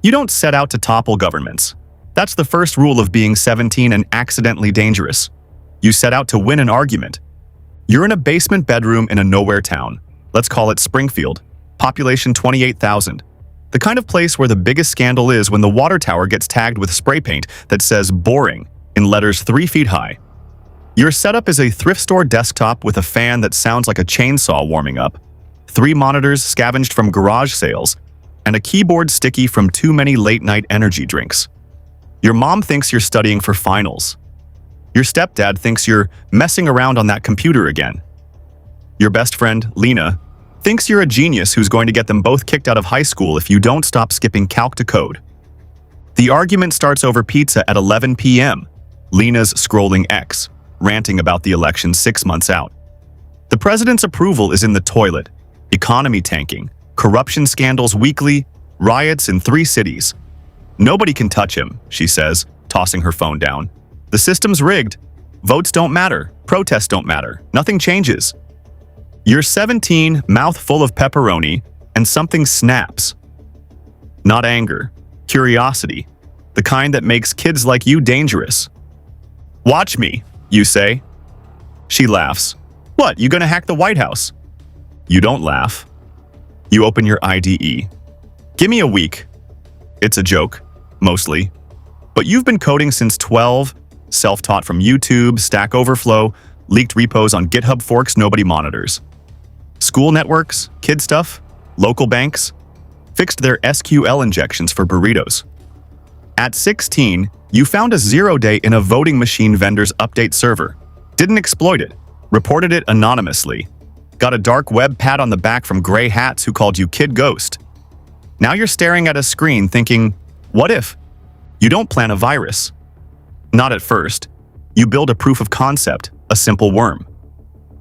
You don't set out to topple governments. That's the first rule of being 17 and accidentally dangerous. You set out to win an argument. You're in a basement bedroom in a nowhere town. Let's call it Springfield. Population 28,000. The kind of place where the biggest scandal is when the water tower gets tagged with spray paint that says boring in letters 3 feet high. Your setup is a thrift store desktop with a fan that sounds like a chainsaw warming up, 3 monitors scavenged from garage sales, and a keyboard sticky from too many late-night energy drinks. Your mom thinks you're studying for finals. Your stepdad thinks you're messing around on that computer again. Your best friend, Lena, thinks you're a genius who's going to get them both kicked out of high school if you don't stop skipping calc to code. The argument starts over pizza at 11 p.m. Lena's scrolling X, ranting about the election 6 months out. The president's approval is in the toilet. Economy tanking, corruption scandals weekly, riots in 3 cities. Nobody can touch him, she says, tossing her phone down. The system's rigged. Votes don't matter. Protests don't matter. Nothing changes. You're 17, mouth full of pepperoni, and something snaps. Not anger, curiosity, the kind that makes kids like you dangerous. Watch me, you say. She laughs. What, you gonna hack the White House? You don't laugh. You open your IDE. Give me a week. It's a joke, mostly. But you've been coding since 12, self-taught from YouTube, Stack Overflow, leaked repos on GitHub forks nobody monitors. School networks, kid stuff, local banks, fixed their SQL injections for burritos. At 16, you found a 0-day in a voting machine vendor's update server. Didn't exploit it, reported it anonymously. Got a dark web pat on the back from gray hats who called you Kid Ghost. Now you're staring at a screen thinking, what if? You don't plan a virus. Not at first. You build a proof of concept, a simple worm.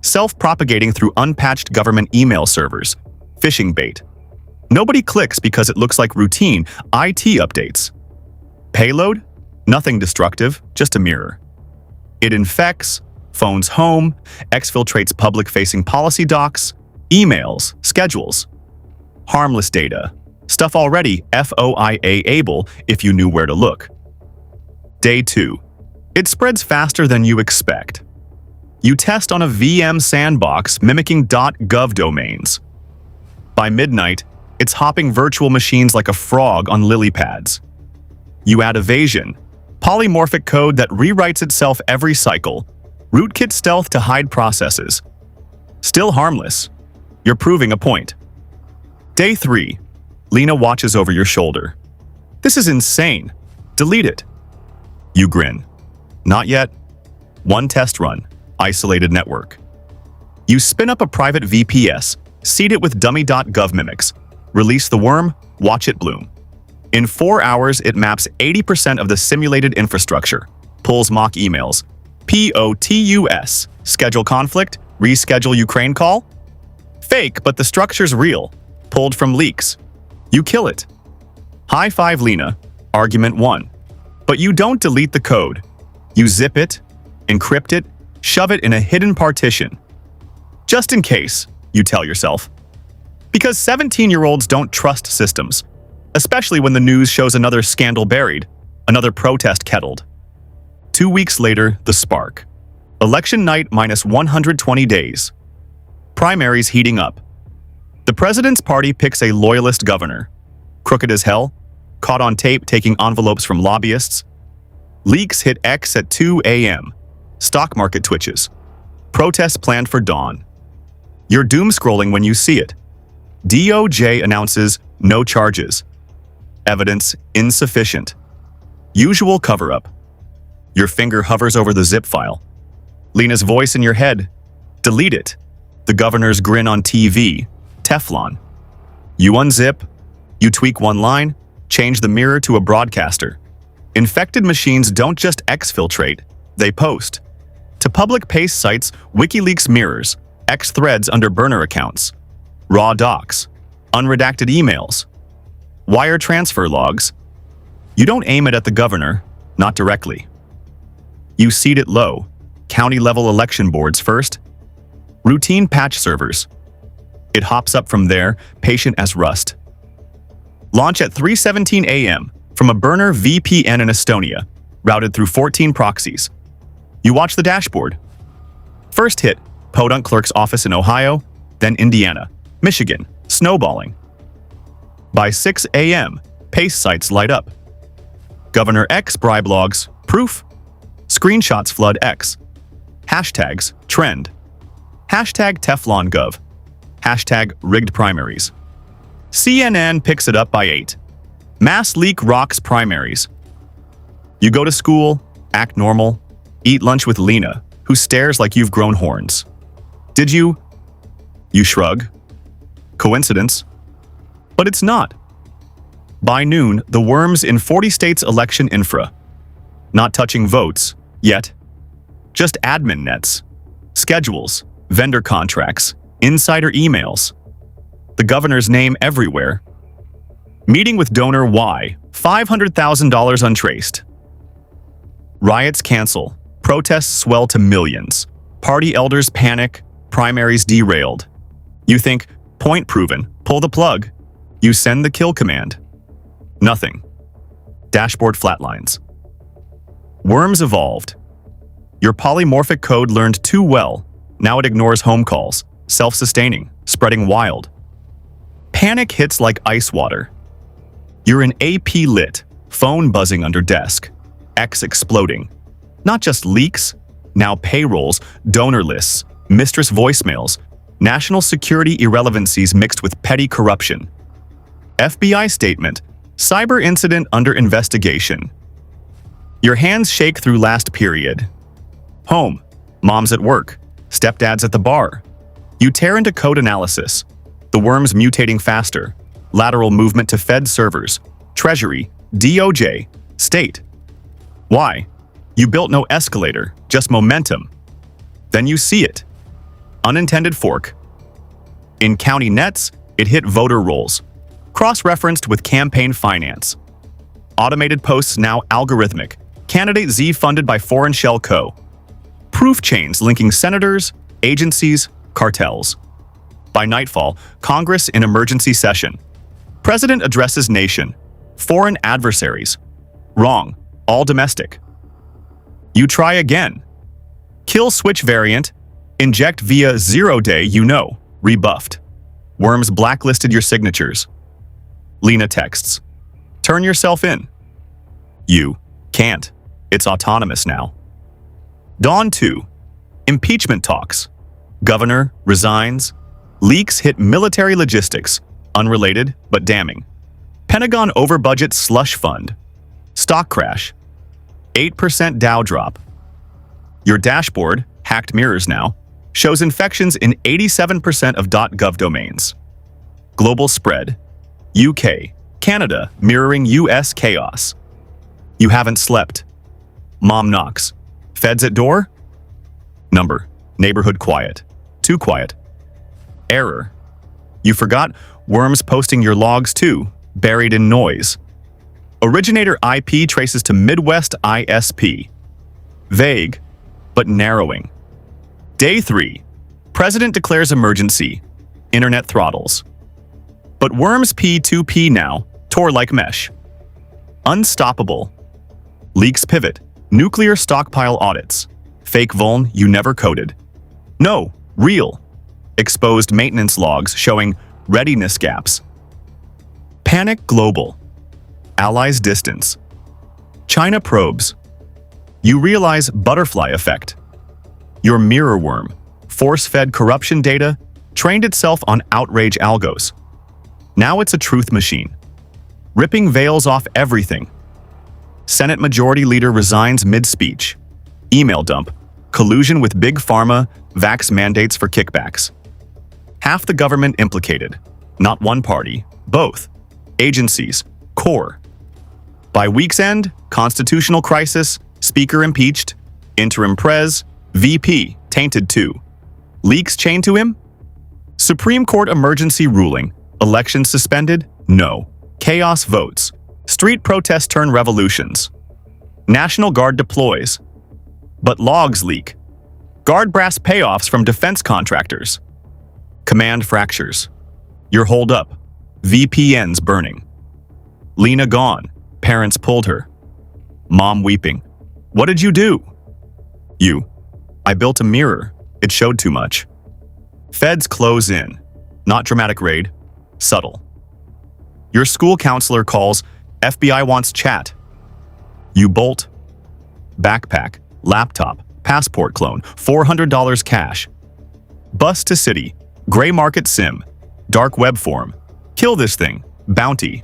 Self-propagating through unpatched government email servers. Phishing bait. Nobody clicks because it looks like routine IT updates. Payload? Nothing destructive, just a mirror. It infects, phones home, exfiltrates public-facing policy docs, emails, schedules. Harmless data. Stuff already FOIA-able if you knew where to look. Day 2. It spreads faster than you expect. You test on a VM sandbox mimicking .gov domains. By midnight, it's hopping virtual machines like a frog on lily pads. You add evasion, polymorphic code that rewrites itself every cycle, rootkit stealth to hide processes. Still harmless. You're proving a point. Day 3. Lena watches over your shoulder. This is insane. Delete it. You grin. Not yet. One test run. Isolated network. You spin up a private VPS, seed it with dummy.gov mimics, release the worm, watch it bloom. In 4 hours, it maps 80% of the simulated infrastructure, pulls mock emails, POTUS, schedule conflict, reschedule Ukraine call. Fake, but the structure's real, pulled from leaks. You kill it. High five, Lena. Argument 1. But you don't delete the code. You zip it, encrypt it, shove it in a hidden partition. Just in case, you tell yourself. Because 17-year-olds don't trust systems, especially when the news shows another scandal buried, another protest kettled. 2 weeks later, the spark. Election night minus 120 days. Primaries heating up. The president's party picks a loyalist governor. Crooked as hell, caught on tape taking envelopes from lobbyists. Leaks hit X at 2 a.m. Stock market twitches. Protests planned for dawn. You're doom scrolling when you see it. DOJ announces no charges. Evidence insufficient. Usual cover-up. Your finger hovers over the zip file. Lena's voice in your head. Delete it. The governor's grin on TV. Teflon. You unzip. You tweak one line. Change the mirror to a broadcaster. Infected machines don't just exfiltrate. They post. To public paste sites, WikiLeaks mirrors. X threads under burner accounts. Raw docs. Unredacted emails. Wire transfer logs. You don't aim it at the governor, not directly. You seed it low, county-level election boards first. Routine patch servers. It hops up from there, patient as rust. Launch at 3:17 a.m. from a burner VPN in Estonia, routed through 14 proxies. You watch the dashboard. First hit, podunk clerk's office in Ohio, then Indiana, Michigan, snowballing. By 6 a.m., pace sites light up. Governor X bribe logs, proof. Screenshots flood X. Hashtags, trend. Hashtag TeflonGov. Hashtag rigged primaries. CNN picks it up by 8. Mass leak rocks primaries. You go to school, act normal, eat lunch with Lena, who stares like you've grown horns. Did you? You shrug. Coincidence? But it's not. By noon, the worms in 40 states election infra. Not touching votes, yet. Just admin nets, schedules, vendor contracts, insider emails. The governor's name everywhere. Meeting with donor Y, $500,000 untraced. Riots cancel, protests swell to millions. Party elders panic, primaries derailed. You think, point proven, pull the plug. You send the kill command. Nothing. Dashboard flatlines. Worms evolved. Your polymorphic code learned too well. Now it ignores home calls, self-sustaining, spreading wild. Panic hits like ice water. You're in AP lit, phone buzzing under desk, X exploding. Not just leaks, now payrolls, donor lists, mistress voicemails, national security irrelevancies mixed with petty corruption. FBI statement, cyber incident under investigation. Your hands shake through last period. Home, mom's at work, stepdad's at the bar. You tear into code analysis, the worms mutating faster, lateral movement to Fed servers, Treasury, DOJ, state. Why? You built no escalator, just momentum. Then you see it. Unintended fork. In county nets, it hit voter rolls, cross-referenced with campaign finance. Automated posts now algorithmic, candidate Z funded by foreign shell co. Proof chains linking senators, agencies, cartels. By nightfall, Congress in emergency session. President addresses nation. Foreign adversaries. Wrong. All domestic. You try again. Kill switch variant. Inject via 0-day rebuffed. Worms blacklisted your signatures. Lena texts. Turn yourself in. You can't. It's autonomous now. Dawn 2. Impeachment talks. Governor resigns. Leaks hit military logistics. Unrelated, but damning. Pentagon over-budget slush fund. Stock crash. 8% Dow drop. Your dashboard, hacked mirrors now, shows infections in 87% of .gov domains. Global spread. UK, Canada mirroring US chaos. You haven't slept. Mom knocks. Feds at door? Number. Neighborhood quiet. Too quiet. Error. You forgot worms posting your logs too, buried in noise. Originator IP traces to Midwest ISP. Vague, but narrowing. Day 3. President declares emergency. Internet throttles. But worms P2P now, tore like mesh. Unstoppable. Leaks pivot. Nuclear stockpile audits. Fake vuln you never coded. No, real. Exposed maintenance logs showing readiness gaps. Panic global. Allies distance. China probes. You realize butterfly effect. Your mirror worm, force-fed corruption data, trained itself on outrage algos. Now it's a truth machine. Ripping veils off everything. Senate Majority Leader resigns mid-speech. Email dump. Collusion with Big Pharma, vax mandates for kickbacks. Half the government implicated. Not one party, both. Agencies, core. By week's end, constitutional crisis, speaker impeached, interim prez, VP tainted too. Leaks chained to him? Supreme Court emergency ruling. Election suspended? No. Chaos votes. Street protests turn revolutions. National Guard deploys. But logs leak. Guard brass payoffs from defense contractors. Command fractures. You're holed up. VPNs burning. Lena gone. Parents pulled her. Mom weeping. What did you do? You. I built a mirror. It showed too much. Feds close in. Not dramatic raid. Subtle. Your school counselor calls. FBI wants chat. You bolt. Backpack. Laptop. Passport clone. $400 cash. Bus to city. Gray market sim. Dark web forum. Kill this thing. Bounty.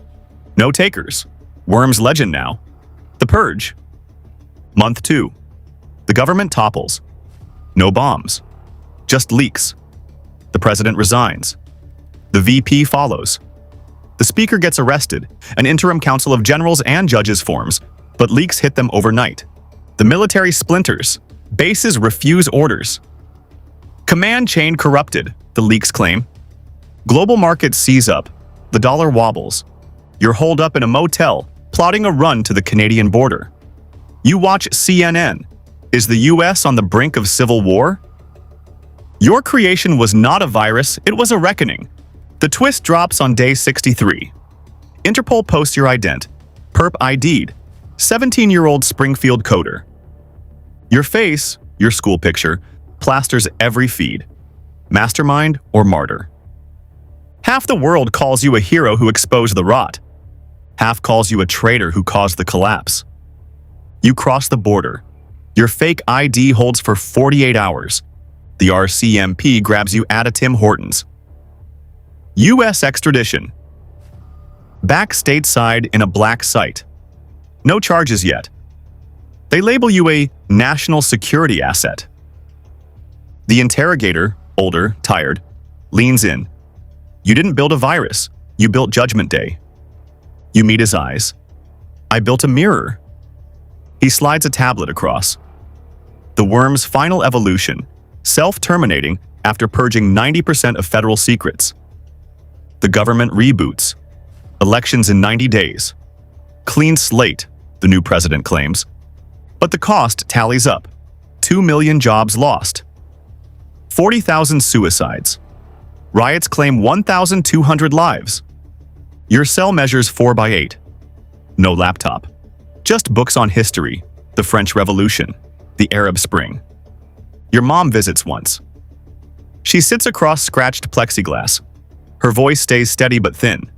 No takers. Worm's legend now. The Purge. Month 2. The government topples. No bombs. Just leaks. The president resigns. The VP follows. The speaker gets arrested. An interim council of generals and judges forms, but leaks hit them overnight. The military splinters. Bases refuse orders. Command chain corrupted, the leaks claim. Global markets seize up. The dollar wobbles. You're holed up in a motel, plotting a run to the Canadian border. You watch CNN. Is the US on the brink of civil war? Your creation was not a virus, it was a reckoning. The twist drops on day 63. Interpol posts your ident. Perp ID'd. 17-year-old Springfield coder. Your face, your school picture, plasters every feed. Mastermind or martyr. Half the world calls you a hero who exposed the rot. Half calls you a traitor who caused the collapse. You cross the border. Your fake ID holds for 48 hours. The RCMP grabs you at a Tim Hortons. U.S. extradition. Back stateside in a black site. No charges yet. They label you a national security asset. The interrogator, older, tired, leans in. You didn't build a virus. You built Judgment Day. You meet his eyes. I built a mirror. He slides a tablet across. The worm's final evolution, self-terminating after purging 90% of federal secrets. The government reboots. Elections in 90 days. Clean slate, the new president claims. But the cost tallies up. 2 million jobs lost. 40,000 suicides. Riots claim 1,200 lives. Your cell measures 4 by 8. No laptop. Just books on history, the French Revolution, the Arab Spring. Your mom visits once. She sits across scratched plexiglass. Her voice stays steady but thin.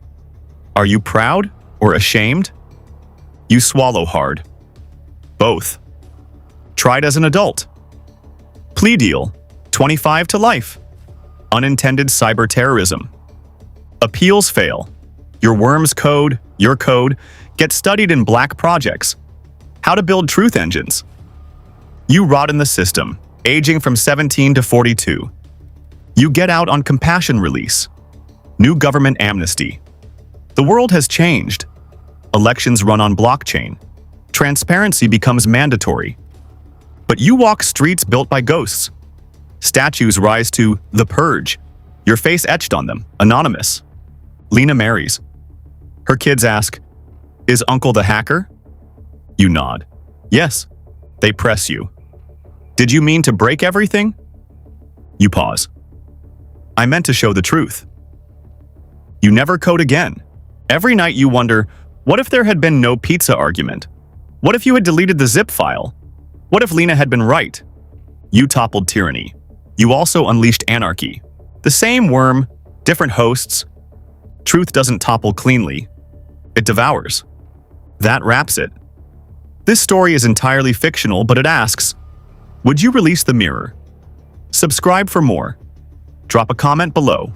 Are you proud or ashamed? You swallow hard. Both. Tried as an adult. Plea deal, 25 to life. Unintended cyber terrorism. Appeals fail. Your worm's code, your code, gets studied in black projects. How to build truth engines. You rot in the system, aging from 17 to 42. You get out on compassion release. New government amnesty. The world has changed. Elections run on blockchain. Transparency becomes mandatory. But you walk streets built by ghosts. Statues rise to The Purge. Your face etched on them, anonymous. Lena marries. Her kids ask, is Uncle the hacker? You nod. Yes. They press you. Did you mean to break everything? You pause. I meant to show the truth. You never code again. Every night you wonder, what if there had been no pizza argument? What if you had deleted the zip file? What if Lena had been right? You toppled tyranny. You also unleashed anarchy. The same worm, different hosts. Truth doesn't topple cleanly. It devours. That wraps it. This story is entirely fictional, but it asks, would you release the mirror? Subscribe for more. Drop a comment below.